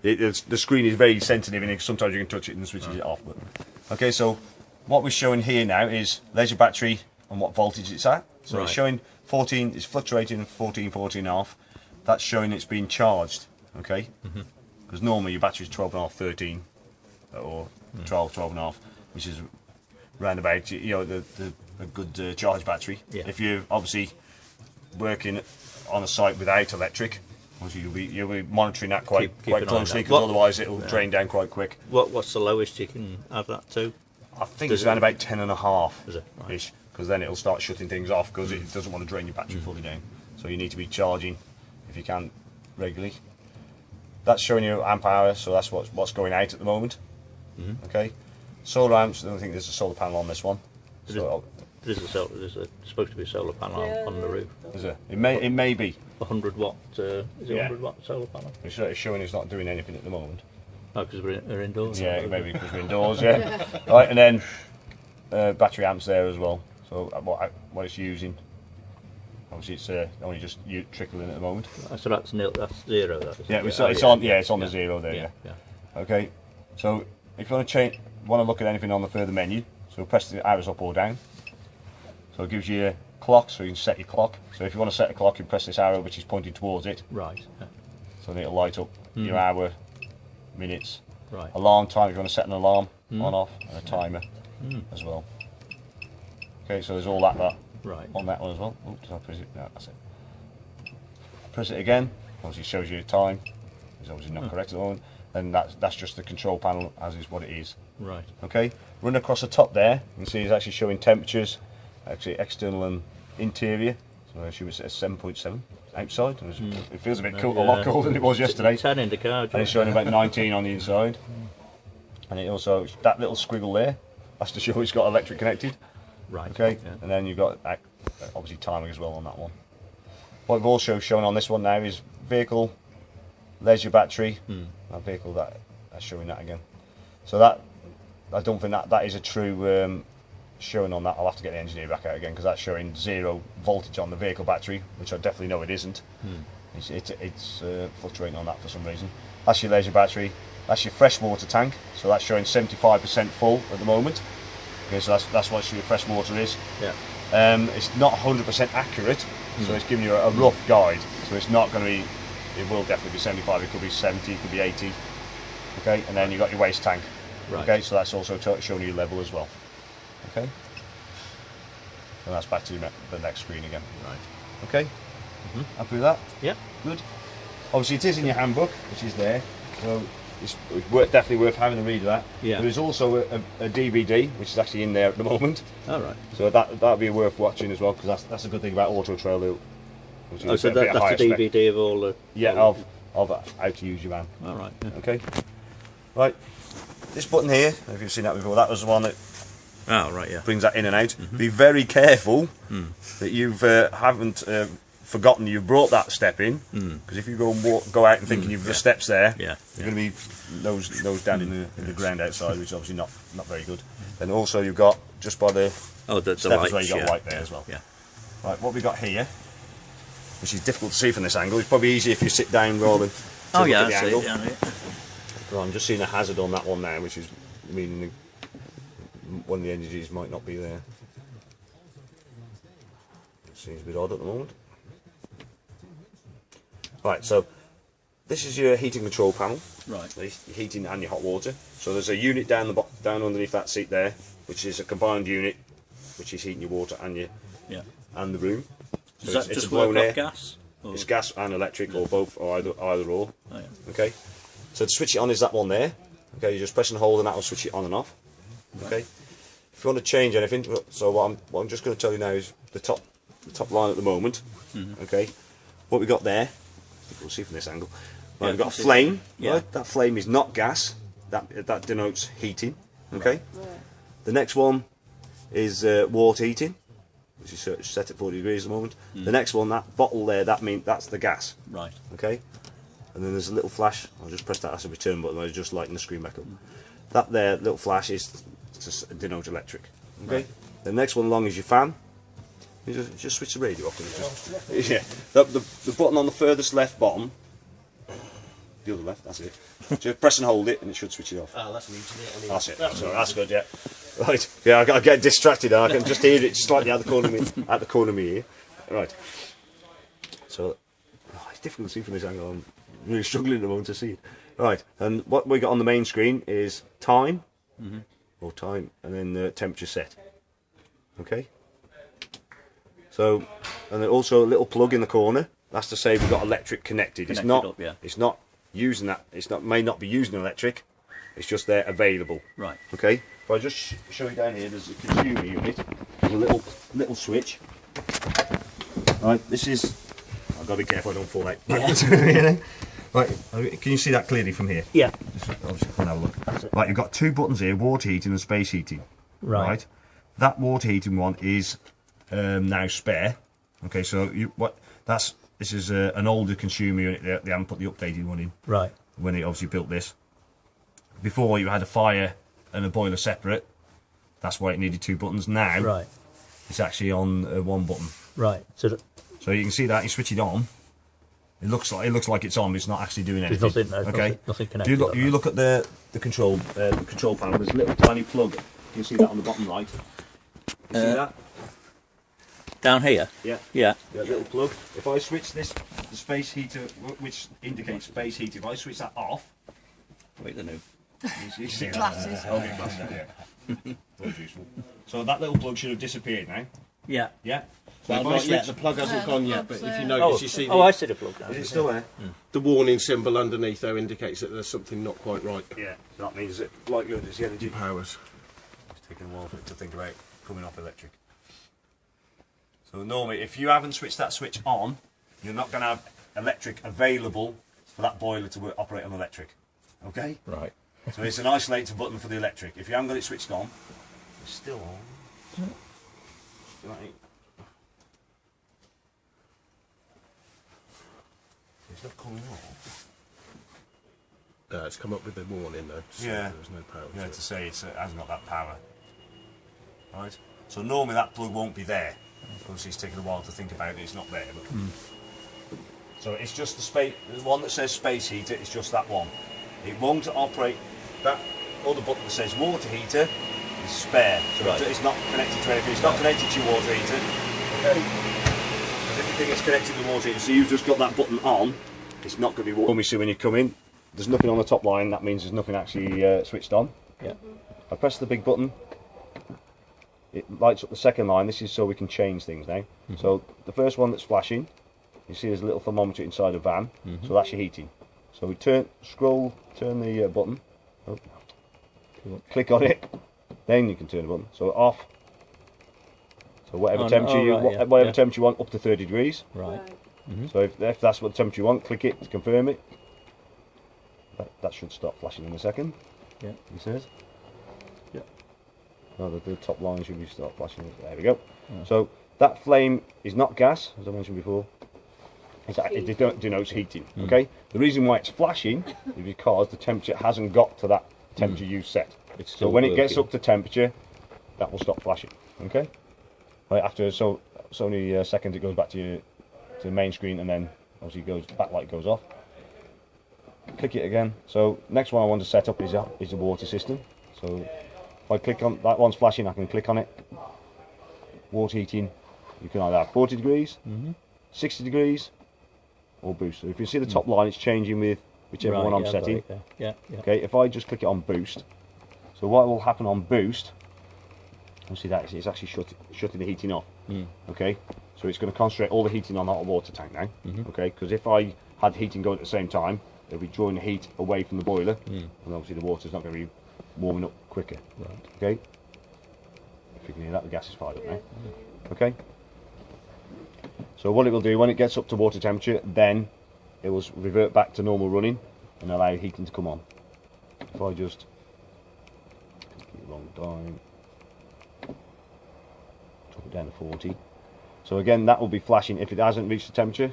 the screen is very sensitive, and sometimes you can touch it and switches it off. But okay, so what we're showing here now is leisure battery and what voltage it's at. So it's showing 14. It's fluctuating 14, 14.5. That's showing it's being charged. Okay, because normally your battery is 12.5, 13, or 12, 12.5, which is round about a good charge battery. If you're obviously working on a site without electric, you'll be monitoring that quite closely, because otherwise it'll drain down quite quick. What's the lowest you can have that to? I think it's around about 10.5 Is it? Right. ish, because then it'll start shutting things off, because it doesn't want to drain your battery fully down. So you need to be charging, if you can, regularly. That's showing you amp hour, so that's what's going out at the moment. Okay, solar amps. I don't think there's a solar panel on this one. There's supposed to be a solar panel on the roof. Is it? It may be 100 watt. Is it 100 watt solar panel? It's showing it's not doing anything at the moment. Oh, because we're indoors. Yeah, maybe because we're indoors. Yeah. Right, and then battery amps there as well. So what it's using. Obviously, it's only just trickling at the moment. So that's nil. That's zero. It's on. Yeah, it's on the zero there. Yeah. Okay. So if you want to look at anything on the further menu, so press the arrows up or down. So it gives you a clock, so you can set your clock. So if you want to set a clock, you press this arrow, which is pointing towards it. Right. Yeah. So then it'll light up your hour, minutes. Right. Alarm time. If you want to set an alarm on, off, and a timer as well. Okay. So there's all that on that one as well. Oops, did I press it? No, that's it. Press it again. Obviously shows you the time. It's obviously not correct at the moment. Then that's just the control panel as is what it is. Right. Okay. Run across the top there. You can see it's actually showing temperatures, actually external and interior. So I assume it's at 7.7 outside. It feels a bit a lot colder than it was yesterday. 10 in the car. And it's showing about 19 on the inside. And it also, that little squiggle there, that's to show it's got electric connected. Right. Okay. Yeah. And then you've got obviously timing as well on that one. What we've also shown on this one now is vehicle, leisure battery. That vehicle, that's showing that again. So that, I don't think that is a true showing on that. I'll have to get the engineer back out again, because that's showing 0 voltage on the vehicle battery, which I definitely know it isn't. It's fluctuating on that for some reason. That's your leisure battery. That's your freshwater tank. So that's showing 75% full at the moment. Okay, so that's what your fresh water is. Yeah. It's not 100% accurate, so it's giving you a rough guide. So it's not going to be. It will definitely be 75. It could be 70. It could be 80. Okay, and then you've got your waste tank. Right. Okay, so that's also showing you level as well. Okay, and that's back to the next screen again. Right. Okay, happy with that? Yeah. Good. Obviously, it is in your handbook, which is there, so it's definitely worth having a read of that. Yeah. There is also a DVD, which is actually in there at the moment. All right. So that'd be worth watching as well, because that's a good thing about Auto Trail. Oh, so that's a DVD of all the... Yeah, of how to use your van. All right. Yeah. Okay. Right. This button here, if you've seen that before, that was the one that brings that in and out. Be very careful that you haven't forgotten you've brought that step in, because if you go out and thinking you've the steps there, you're going to be nose down in the ground outside, which is obviously not very good. Then also you've got just by the steps where you got light there as well. Yeah. Right, what we got here, which is difficult to see from this angle, it's probably easier if you sit down rather than look at the angle. Right, I'm just seeing a hazard on that one now, which is meaning one of the energies might not be there. It seems a bit odd at the moment. Right, so this is your heating control panel. Right. Your heating and your hot water. So there's a unit down underneath that seat there, which is a combined unit, which is heating your water and the room. So Does that just work off gas? Or? It's gas and electric, or both, or either or. Oh, yeah. Okay. So to switch it on is that one there. Okay, you just press and hold, and that will switch it on and off. Okay. If you want to change anything, so what I'm just going to tell you now is the top line at the moment. Okay. What we got there, we'll see from this angle. Right, we've got a flame. Yeah. Right? That flame is not gas. That denotes heating. Okay. Right. The next one is water heating, which is set at 40 degrees at the moment. The next one, that bottle there, that's the gas. Right. Okay. And then there's a little flash. I'll just press that as a return button. I'll just lighten the screen back up. That there little flash is to denote electric. Okay. Right. The next one along is your fan. You just switch the radio off. And the button on the furthest left bottom The other left, that's it. Just press and hold it and it should switch it off. Oh, that's muted it. Anyway. That's it. That's good, yeah. Right. Yeah, I get distracted and I can just hear it slightly out the corner of my ear. Right. So, it's difficult to see from this angle. I'm really struggling at the moment to see it. Right, and what we got on the main screen is time, or time, and then the temperature set. Okay. So, and then also a little plug in the corner. That's to say we've got electric connected. It's not. Up, yeah. It's not using that. It's not. May not be using electric. It's just there available. Right. Okay. If I just show you down here, there's a consumer unit. There's a little switch. Right. This is. I've got to be careful I don't fall out. Yeah. Right. Can you see that clearly from here? Yeah. Just obviously come and have a look. Right. You've got two buttons here: water heating and space heating. Right. That water heating one is now spare. Okay. So this is an older consumer unit. They haven't put the updated one in. Right. When they obviously built this. Before you had a fire and a boiler separate. That's why it needed two buttons. Now it's actually on one button. Right. So you can see that you switch it on. It looks like it's on, but it's not actually doing anything. There's nothing connected. You look at the control panel. There's a little tiny plug. You can see that on the bottom right. You see that? Down here? Yeah. Yeah. Yeah, little plug. If I switch the space heater, which indicates space heater, if I switch that off. Wait the new. You see that? Glasses. Okay, glasses, yeah. That's useful. So that little plug should have disappeared now. Yeah. Yeah. So Well, if I not yet. switch, The plug hasn't gone yet, but if you Oh, notice, you see I see the plug now. is it still there? the warning symbol underneath there indicates that there's something not quite right. Yeah. So that means that, like yours, it's the energy. Powers. It's taking a while for it to think about coming off electric. So normally, if you haven't switched that switch on, you're not going to have electric available for that boiler to operate on electric. Okay? Right. So it's an isolated button for the electric. If you haven't got it switched on, it's still on. Right. It's not coming off. It's come up with a warning though. So Yeah. There's no power. Yeah, to it. to say it hasn't got that power. Right? So normally that plug won't be there. Obviously it's taken a while to think about it, it's not there. But so it's just the one that says space heater, it's just that one. It won't operate. That other button that says water heater is spare. So it's not connected to anything. It's not connected to your water heater. Okay. Because everything is connected to the water heater. So you've just got that button on. It's not going to be water. When you come in, there's nothing on the top line. That means there's nothing actually switched on. Yeah. I press the big button. It lights up the second line. This is so we can change things now. So the first one that's flashing, you see there's a little thermometer inside a van. So that's your heating. So we turn the button, click on it, then you can turn the button. So off. So whatever temperature you want, up to 30 degrees. Right. So if that's what temperature you want, click it to confirm it. That should stop flashing in a second. Yeah. He says. Yeah. No, the top line should be start flashing. There we go. Yeah. So that flame is not gas, as I mentioned before. It denotes heating. Okay. The reason why it's flashing is because the temperature hasn't got to that temperature you set. So when it gets up to temperature, that will stop flashing. Okay. Right after so many seconds, it goes back to the main screen, and then obviously backlight goes off. Click it again. So next one I want to set up is the water system. So if I click on that one's flashing, I can click on it. Water heating. You can either have 40 degrees, 60 degrees, or boost. So if you see the top line, it's changing with whichever one I'm setting. Yeah. Okay. If I just click it on boost, so what will happen on boost? You see that it's actually shutting the heating off. Okay. So it's going to concentrate all the heating on that water tank now. Okay. Because if I had heating going at the same time, it'll be drawing the heat away from the boiler, and obviously the water's not going to be warming up quicker. Right. Okay. If you can hear that, the gas is fired up now. Okay. So what it will do when it gets up to water temperature, then it will revert back to normal running and allow heating to come on. If I just keep a long time, drop it down to 40. So again, that will be flashing if it hasn't reached the temperature.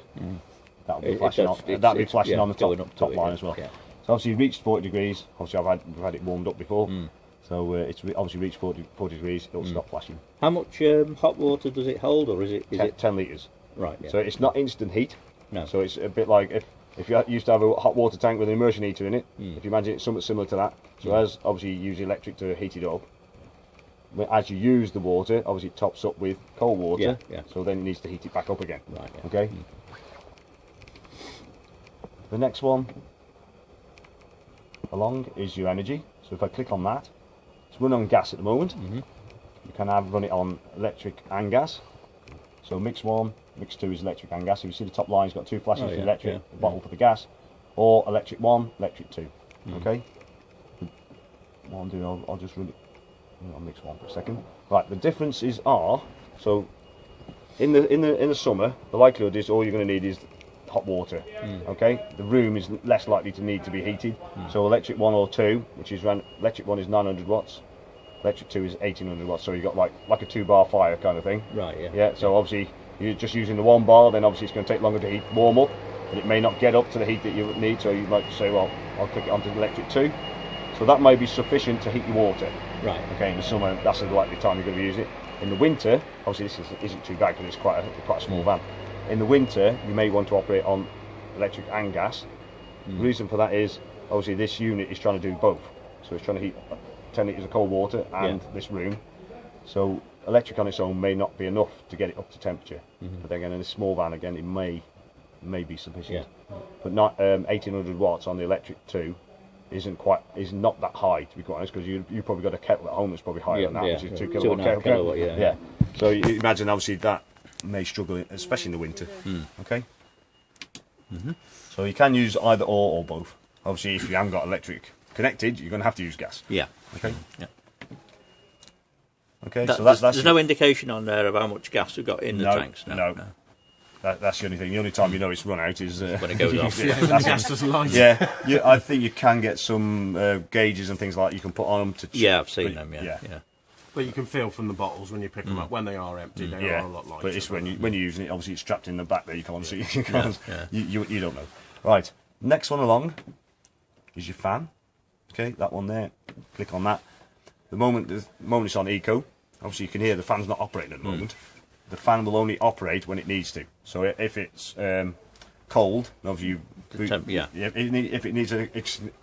That will be flashing on. That'll be flashing on the top line as well. Yeah. So obviously you've reached 40 degrees. Obviously we've had it warmed up before. So it's obviously reached 40 degrees. It'll stop flashing. How much hot water does it hold, or is it 10 litres. Right. Yeah. So it's not instant heat. No. So it's a bit like if if you used to have a hot water tank with an immersion heater in it, if you imagine it's somewhat similar to that, so as obviously you use electric to heat it up, as you use the water, obviously it tops up with cold water, so then it needs to heat it back up again. Right. Yeah. Okay. The next one along is your energy. So if I click on that, it's run on gas at the moment. You can run it on electric and gas. So mix 1, mix 2 is electric and gas. So you see the top line, it's got 2 flashes for the electric, the bottle for the gas, or electric 1, electric 2. Okay. What I'll do, I'll just run it. I'll mix 1 for a second. Right, the differences are, so in the summer, the likelihood is all you're going to need is hot water. Okay, the room is less likely to need to be heated. So electric 1 or 2, which is electric 1 is 900 watts, electric 2 is 1800 watts. So you've got like a 2-bar fire kind of thing. Right. Yeah. Yeah. So obviously you're just using the 1 bar, then obviously it's going to take longer to warm up, but it may not get up to the heat that you need. So you might say, well, I'll click it onto the electric 2. So that may be sufficient to heat your water. Right. Okay, in the summer, that's the likely time you're going to use it. In the winter, obviously this isn't too bad because it's quite a small van. In the winter, you may want to operate on electric and gas. The reason for that is, obviously this unit is trying to do both. So it's trying to heat 10 litres of cold water and this room. So electric on its own may not be enough to get it up to temperature. But then again, in a small van, again, it may be sufficient. But not 1800 watts on the electric 2 is not that high, to be quite honest, because you probably got a kettle at home that's probably higher than that, which is 2 kilowatt kettle. Yeah. So you imagine obviously that may struggle, especially in the winter. Okay. So you can use either or both. Obviously, if you haven't got electric connected, you're going to have to use gas. Yeah. Okay. Yeah. Okay. So that's there's no indication on there of how much gas we've got in the tanks. No. That's the only thing. The only time you know it's run out is when it goes off. When the gas doesn't light. Yeah, I think you can get some gauges and things like that you can put on them to check. Yeah, I've seen them. Yeah. But you can feel from the bottles when you pick them up, when they are empty, they are a lot lighter. But it's when you're using it, obviously it's strapped in the back there, you can't see it. You don't know. Right, next one along is your fan. Okay, that one there. Click on that. The moment it's on eco, obviously you can hear the fan's not operating at the moment. The fan will only operate when it needs to. So if it's cold, obviously if it needs a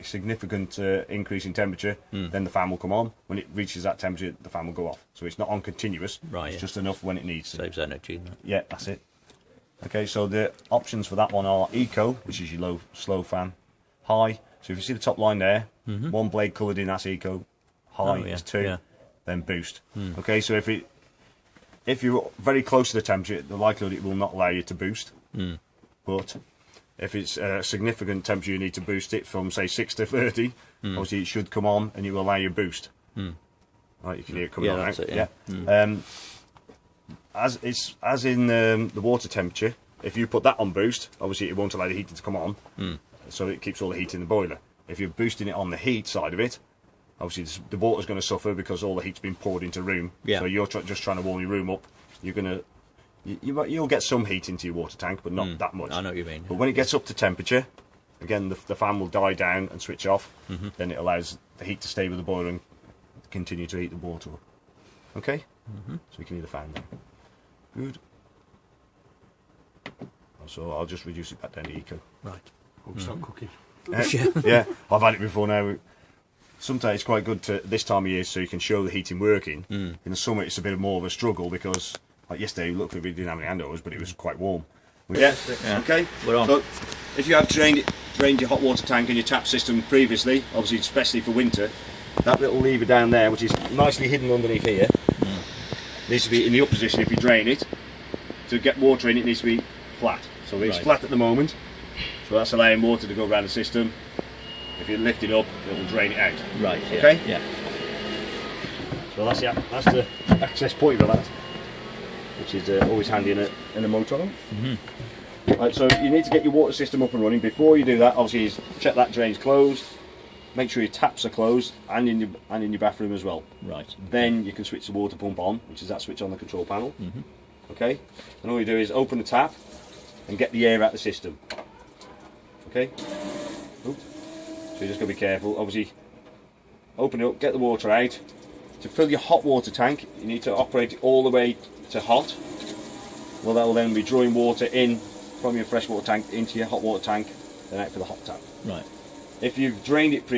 significant increase in temperature, then the fan will come on. When it reaches that temperature, the fan will go off. So it's not on continuous. Right. It's just enough when it needs to. Saves energy. Yeah, that's it. Okay, so the options for that one are eco, which is your slow fan, high. So if you see the top line there, 1 blade coloured in, that's eco. High is 2, then boost. Okay, so if you're very close to the temperature, the likelihood it will not allow you to boost. But if it's a significant temperature, you need to boost it from, say, 6 to 30. Obviously, it should come on and it will allow you a boost. Right, you can hear it coming on that's now. It, As in the water temperature, if you put that on boost, obviously it won't allow the heater to come on. So it keeps all the heat in the boiler. If you're boosting it on the heat side of it, obviously the water's going to suffer because all the heat's been poured into the room. So you're just trying to warm your room up. You're going to you'll get some heat into your water tank, but not that much. I know what you mean. But when it gets up to temperature, again the fan will die down and switch off. Then it allows the heat to stay with the boiler and continue to heat the water up. Okay. So we can hear the fan now. Good. So I'll just reduce it back down to eco. Right. Stop cooking. Yeah, I've had it before now. Sometimes it's quite good to this time of year so you can show the heating working. In the summer it's a bit more of a struggle because, like yesterday, look, we didn't have any handovers, but it was quite warm. Okay, we're on. So if you have drained your hot water tank and your tap system previously, obviously especially for winter, that little lever down there, which is nicely hidden underneath here, needs to be in the up position if you drain it. To get water in, it needs to be flat. So it's flat at the moment, so that's allowing water to go around the system. If you lift it up, it will drain it out. Right. Yeah. Okay. Yeah. So that's the access point for that, which is always handy in a motor. Right, so you need to get your water system up and running. Before you do that, obviously, check that drain's closed. Make sure your taps are closed and in your bathroom as well. Right. Then you can switch the water pump on, which is that switch on the control panel. Okay. And all you do is open the tap and get the air out of the system. Okay. Oops. So you just got to be careful. Obviously, open it up, get the water out. To fill your hot water tank, you need to operate it all the way to hot. Well, that will then be drawing water in from your freshwater tank into your hot water tank then out for the hot tap. Right. If you've drained it previously,